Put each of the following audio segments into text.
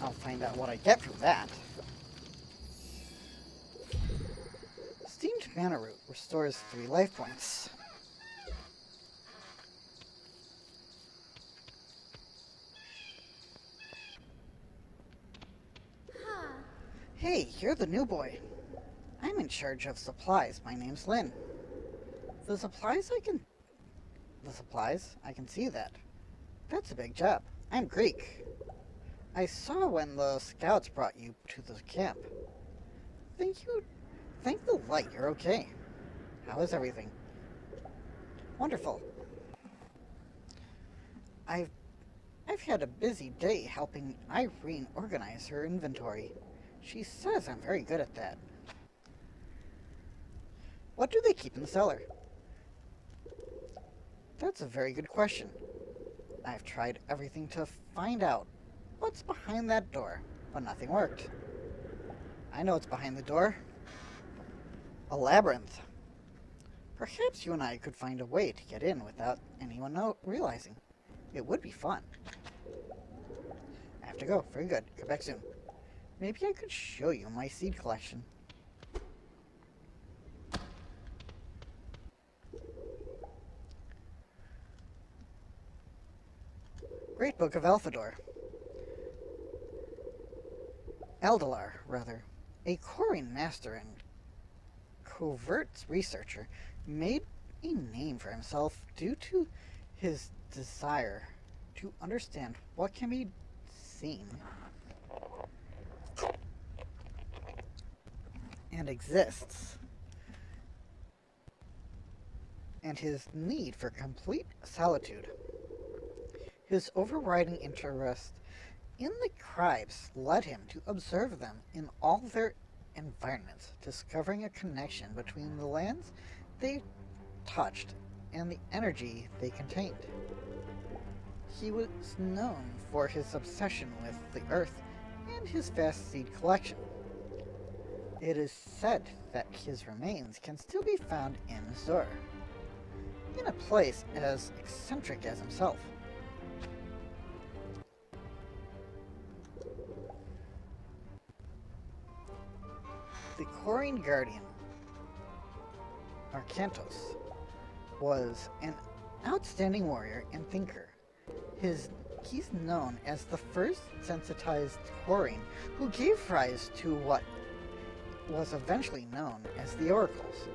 I'll find out what I get from that. Steamed mana root restores 3 life points. Hey, you're the new boy. I'm in charge of supplies. My name's Lynn. The supplies I can... The supplies? I can see that. That's a big job. I'm Greek. I saw when the scouts brought you to the camp. Thank the light you're okay. How is everything? Wonderful. I've had a busy day helping Irene organize her inventory. She says I'm very good at that. What do they keep in the cellar? That's a very good question. I've tried everything to find out what's behind that door, but nothing worked. I know what's behind the door. A labyrinth. Perhaps you and I could find a way to get in without anyone realizing. It would be fun. I have to go. Very good. Come back soon. Maybe I could show you my seed collection. Great Book of Eldalar, rather. A Corian master and covert researcher made a name for himself due to his desire to understand what can be seen and exists, and his need for complete solitude. His overriding interest in the tribes led him to observe them in all their environments, discovering a connection between the lands they touched and the energy they contained. He was known for his obsession with the earth and his vast seed collection. It is said that his remains can still be found in Azur, in a place as eccentric as himself. The Corian Guardian, Arcantos, was an outstanding warrior and thinker. He's known as the first sensitized Corian who gave rise to what was eventually known as the Oracles.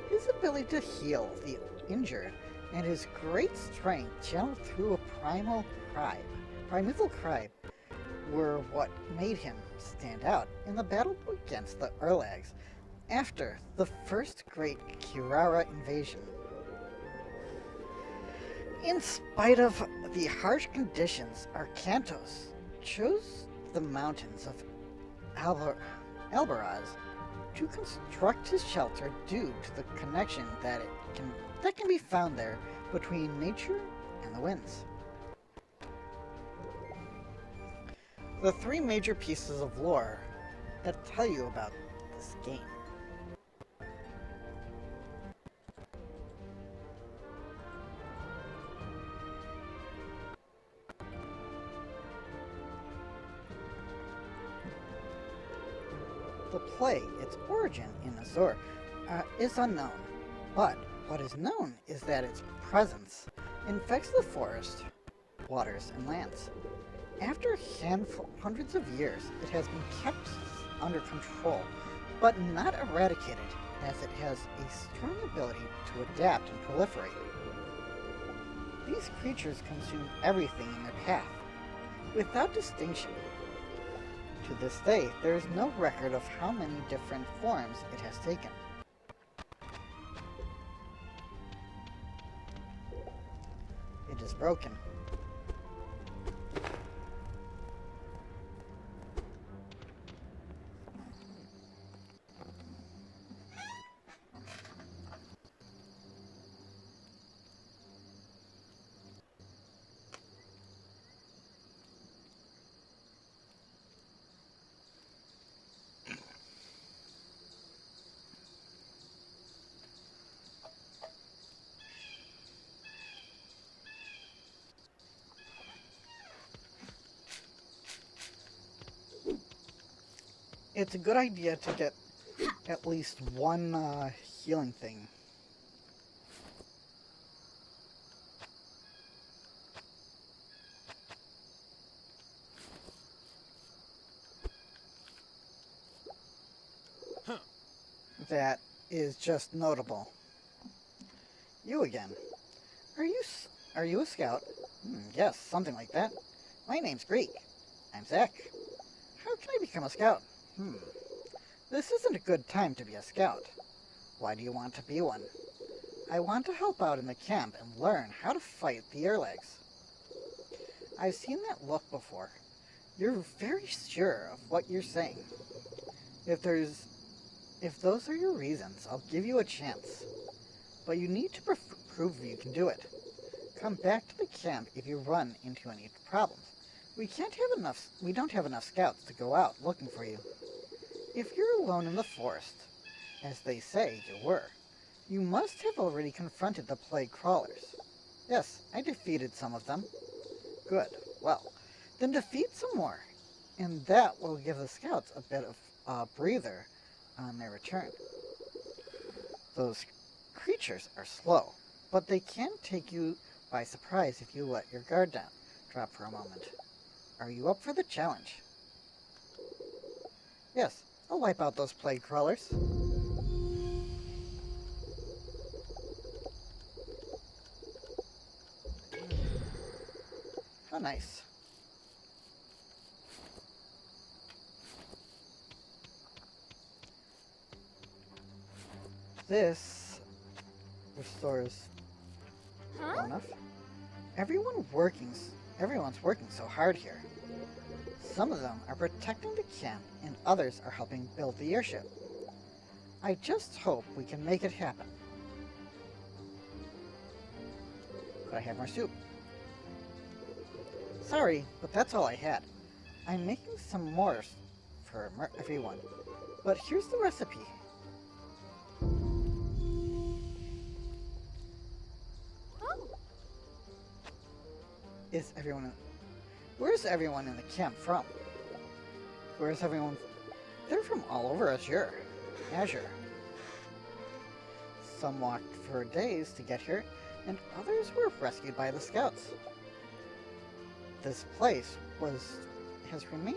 His ability to heal the injured and his great strength channeled through a primeval tribe, were what made him stand out in the battle against the Urlags after the first great Kirara invasion. In spite of the harsh conditions, Arcantos chose the mountains of Albaraz to construct his shelter due to the connection that can be found there between nature and the winds. The 3 major pieces of lore that tell you about this game. The plague, its origin in Azur, is unknown, but what is known is that its presence infects the forest, waters, and lands. After hundreds of years, it has been kept under control, but not eradicated, as it has a strong ability to adapt and proliferate. These creatures consume everything in their path, without distinction. To this day, there is no record of how many different forms it has taken. It is broken. it's a good idea to get at least one healing thing. That is just notable. You again. Are you are you a scout? Yes, something like that. My name's Greek. I'm Zach. How can I become a scout? This isn't a good time to be a scout. Why do you want to be one? I want to help out in the camp and learn how to fight the airlegs. I've seen that look before. You're very sure of what you're saying. If those are your reasons, I'll give you a chance. But you need to prove you can do it. Come back to the camp if you run into any problems. We don't have enough scouts to go out looking for you. If you're alone in the forest, as they say you were, you must have already confronted the plague crawlers. Yes, I defeated some of them. Good. Well, then defeat some more, and that will give the scouts a bit of a breather on their return. Those creatures are slow, but they can take you by surprise if you let your guard down. Drop for a moment. Are you up for the challenge? Yes, I'll wipe out those plague crawlers. How nice. This restores enough. Everyone's working so hard here. Some of them are protecting the camp and others are helping build the airship. I just hope we can make it happen. Could I have more soup? Sorry, but that's all I had. I'm making some more for everyone. But here's the recipe. Where's everyone in the camp from? Where's everyone? They're from all over Azure. Some walked for days to get here, and others were rescued by the scouts. This place has remained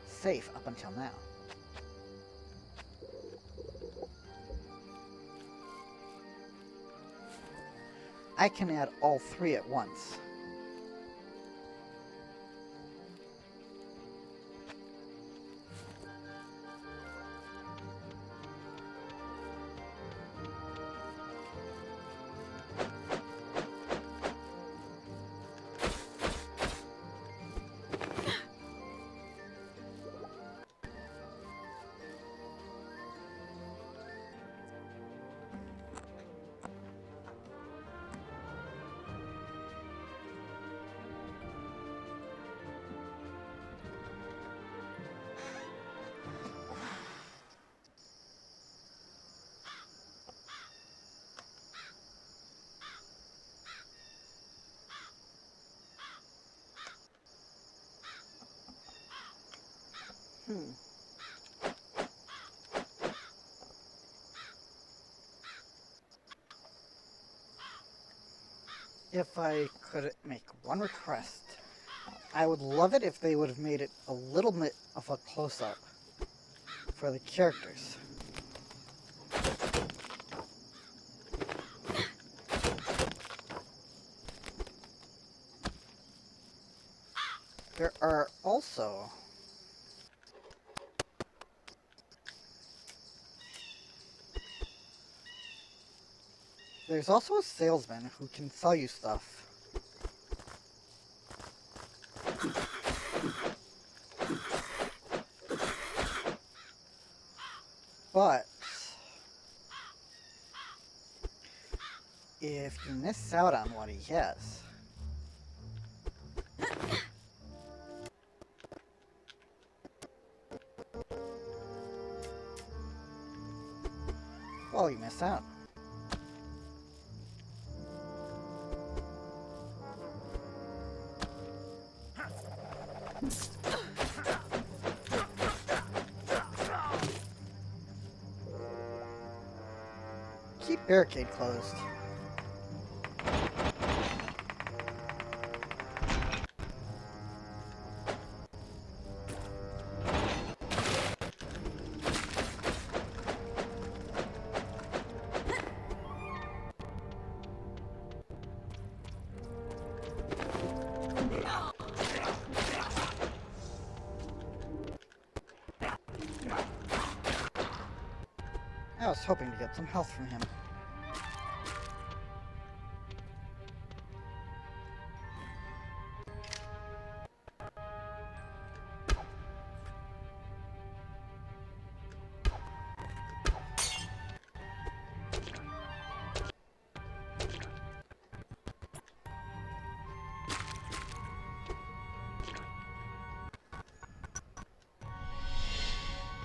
safe up until now. I can add all three at once. If I could make one request, I would love it if they would have made it a little bit of a close-up for the characters. There are also There's also a salesman who can sell you stuff. But if you miss out on what he has, well, you miss out. Barricade closed. I was hoping to get some health from him.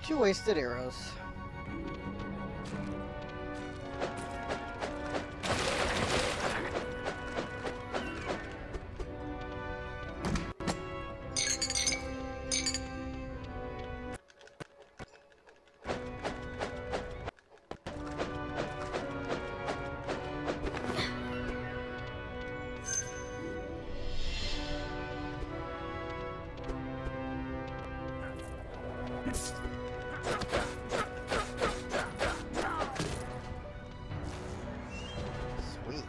Two wasted arrows. Sweet.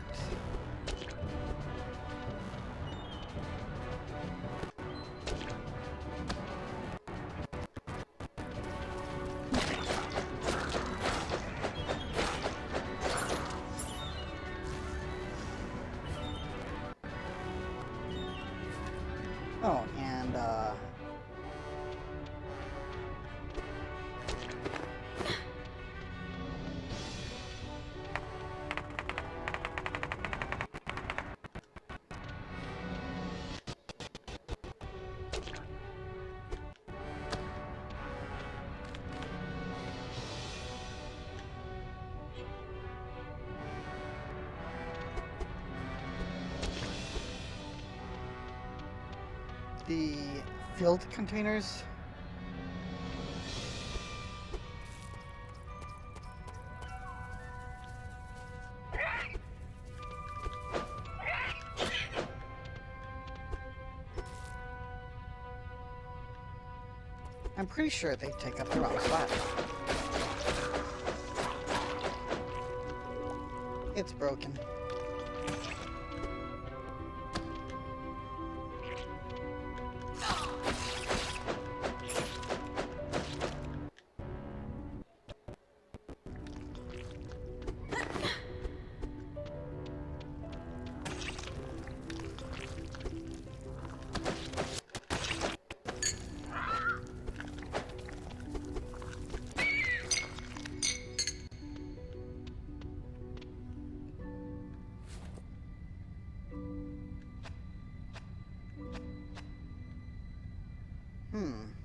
Oh, and, the filled containers. I'm pretty sure they take up the wrong spot. It's broken. Hmm.